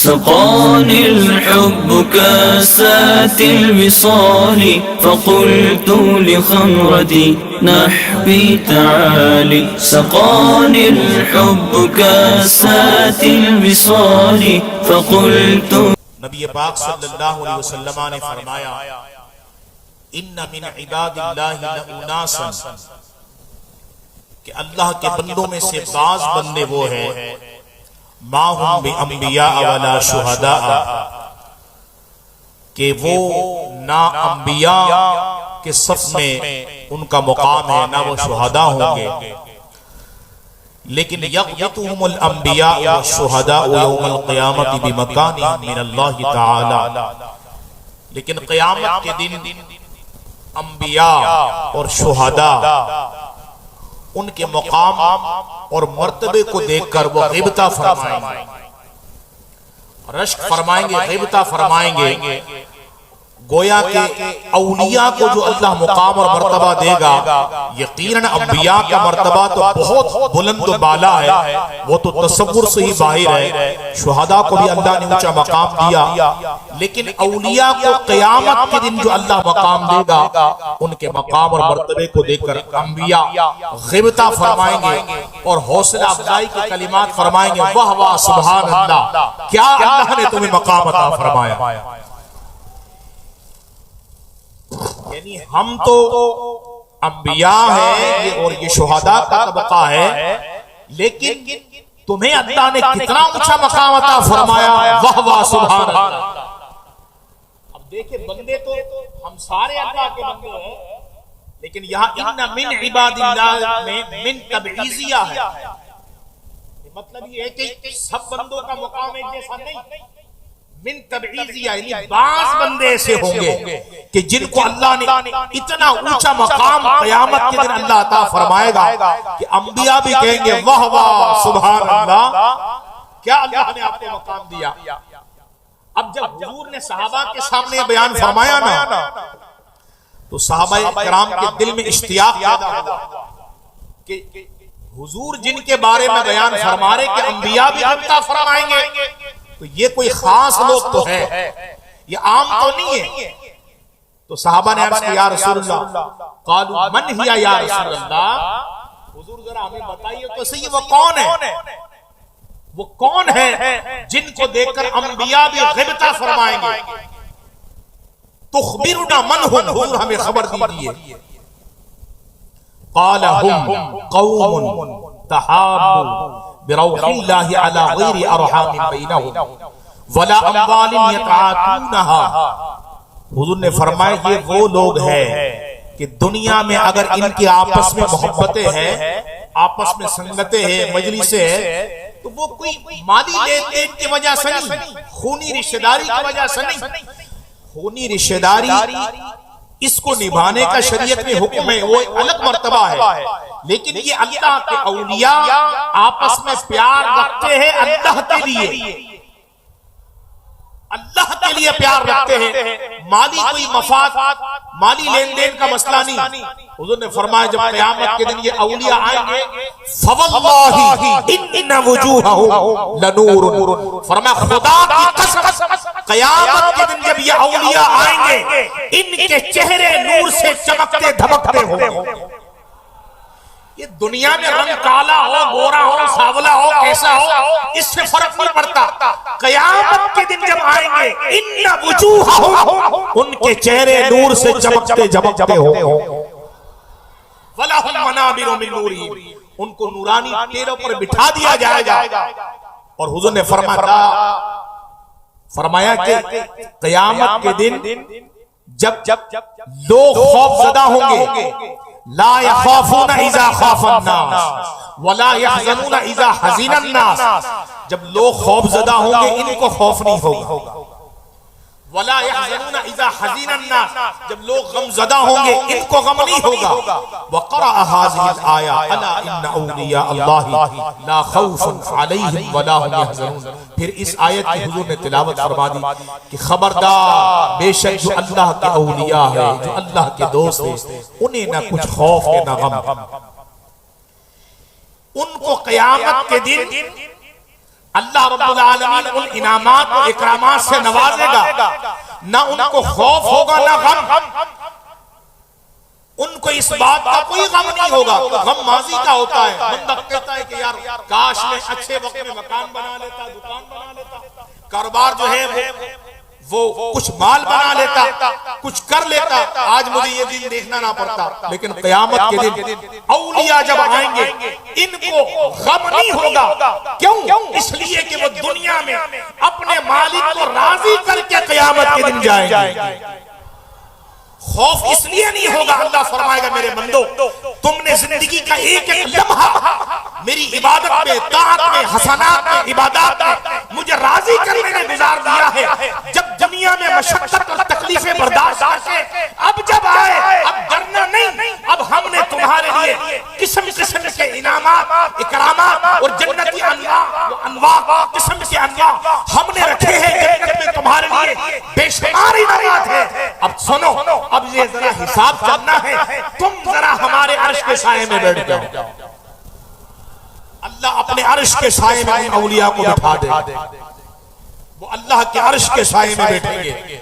سقاني الحب كاسات الوصال فقلت لخمرتي نحبي تعالي سقاني الحب كاسات الوصال فقلت. نبی پاک صلی اللہ علیہ وسلم نے فرمایا ان من عباد اللہ لاناسا کہ اللہ کے بندوں میں سے بعض بندے وہ ہیں ما ہم بانبیاء ولا شہداء کہ وہ نہ انبیاء کے صف میں ان کا مقام ہے نہ وہ شہداء ہوں گے لیکن یقبتهم الانبیاء والشہداء یوم القیامت بمکانہم من اللہ تعالی لیکن قیامت کے دن انبیاء اور شہداء ان کے مقام اور مرتبے کو دیکھ کر وہ غیبتہ فرمائیں گے رشک فرمائیں گے غیبتہ فرمائیں گے گویا کہ اولیاء کو جو اللہ مقام اور مرتبہ دے گا یقیناً انبیاء کا مرتبہ تو بہت بلند و بالا ہے وہ تو تصور سے ہی باہر ہے شہداء کو بھی اللہ نے اونچا مقام دیا لیکن اولیاء کو قیامت کے دن جو اللہ مقام دے گا ان کے مقام اور مرتبے کو دیکھ کر انبیاء غیبتہ فرمائیں گے اور حوصلہ افزائی کے کلمات فرمائیں گے واہ واہ سبحان اللہ کیا اللہ نے تمہیں مقام عطا فرمایا. یعنی ہم تو انبیاء ہیں اور یہ شہداء کا طبقہ ہے لیکن تمہیں اللہ نے کتنا اونچا مقام عطا فرمایا واہ واہ سبحان اللہ. اب دیکھیں بندے تو ہم سارے اللہ کے بندے ہیں لیکن یہاں ان من عباد اللہ میں من تبعیضیہ ہے مطلب یہ ہے کہ سب بندوں کا مقام ایک جیسا نہیں من تبعیضیہ یعنی بعض بندے ایسے ہوں گے کہ جن کو اللہ نے اتنا اونچا مقام قیامت کے دن اللہ عطا فرمائے گا کہ انبیاء بھی کہیں گے واہ واہ سبحان اللہ کیا اللہ نے آپ کو مقام دیا. اب جب حضور نے صحابہ کے سامنے بیان فرمایا نا تو صحابہ کرام کے دل میں اشتیاق پیدا ہوا کہ حضور جن کے بارے میں بیان فرما رہے کہ انبیاء بھی غیبتہ فرمائیں گے تو یہ کوئی خاص لوگ تو ہے یہ عام تو نہیں ہے. تو صحابہ نے عرض کیا یا رسول اللہ قالوا من ہی یا رسول اللہ حضور ذرا ہمیں بتائیے تو صحیح وہ کون ہے وہ کون ہے جن کو دیکھ کر انبیاء بھی غیبتہ فرمائیں گے تخبرنا من ہم حضور ہمیں خبر دیجئے. قال هم قوم تحابوا بروح اللہ علی غیر ارحام بینہم ولا اموال یتعاطونها حضور نے فرمایا یہ وہ لوگ ہیں کہ دنیا میں اگر ان کی آپس میں محبتیں ہیں آپس میں سنگتیں ہیں مجلسیں ہیں تو وہ کوئی مالی لین دین کی وجہ سے نہیں خونی رشتہ داری کی وجہ سے نہیں. خونی رشتہ داری اس کو نبھانے کا شریعت میں حکم ہے وہ ایک الگ مرتبہ ہے لیکن یہ اللہ کے اولیاء آپس میں پیار رکھتے ہیں اللہ کے لیے پیار رکھتے ہیں مالی کوئی مفاد مالی لین دین کا مسئلہ نہیں. حضور نے فرمایا جب قیامت کے دن یہ اولیاء آئیں گے فواللہ ان وجوہہم لنور فرمایا خدا کی قسم قیامت کے دن جب یہ اولیاء آئیں گے ان کے چہرے نور سے چمکتے دھمکتے ہوں گے. یہ دنیا میں رنگ کالا ہو گورا ہو ساولا ہو کیسا ہو اس سے فرق نہیں پڑتا قیامت کے دن جب آئیں گے ان وجوہہم ان کے چہرے نور سے چمکتے دھمکتے ہوں گے وَلَهُمْ مَنَابِرُ مِن نُورٍ ان کو نورانی تیروں پر بٹھا دیا جائے گا. اور حضور نے فرمایا کہ قیامت کے دن جب لوگ خوف زدہ ہوں گے لا يخافون اذا خاف الناس ولا يحزنون اذا حزن الناس جب لوگ خوف زدہ ہوں گے ان کو خوف نہیں ہوگا ولا يحزنون اذا حزن الناس جب لوگ غم زدہ ہوں گے ان کو غم نہیں ہوگا. وقرأ هذه الآية الا ان اولیاء اللہ لا خوف علیہم ولا هم يحزنون پھر اس آیت کی حضور نے تلاوت فرما دی کہ خبردار بے شک جو اللہ کے اولیاء ہے جو اللہ کے دوست ہیں انہیں نہ کچھ خوف ہے نہ غم. ان کو قیامت کے دن اللہ رب العالمین ان انعامات و اکرامات سے نوازے گا، نہ ان کو خوف ہوگا نہ غم، ان کو اس بات کا کوئی غم نہیں ہوگا۔ غم ماضی کا ہوتا ہے، بندہ کہتا ہے کہ یار کاش میں اچھے وقت میں مکان بنا لیتا، دکان بنا لیتا، کاروبار جو ہے وہ کچھ مال بنا لیتا، کچھ کر لیتا، آج مجھے یہ دن دیکھنا نہ پڑتا۔ لیکن قیامت کے دن اولیاء جب آئیں گے ان کو غم نہیں ہوگا، کیوں؟ اس لیے کہ وہ دنیا میں اپنے مالک کو راضی کر کے قیامت کے دن جائیں گے۔ خوف اس لیے نہیں ہوگا، اللہ فرمائے گا میرے بندو تم نے زندگی کا ایک ایک لمحہ میری عبادت میں، طاعت میں، حسنات میں، عبادات میں مجھے راضی کرنے میں گزار دیا ہے۔ جب دنیا میں مشقت اور تکلیفیں برداشت کرتے اب جب آئے، اب ڈرنا نہیں، اب ہم نے تمہارے لیے قسم قسم کے انعامات، اکرامات اور جنتی انواع قسم کے انواع ہم نے رکھے ہیں جنت میں تمہارے لیے، بے شمار انعامات ہیں۔ اب سنو، اب یہ ذرا حساب کرنا ہے، تم ذرا ہمارے عرش کے سائے میں بیٹھ جاؤ۔ اللہ اپنے عرش کے سائے میں ان اولیاء کو بٹھا دے، وہ اللہ کے عرش کے سائے میں بیٹھیں گے۔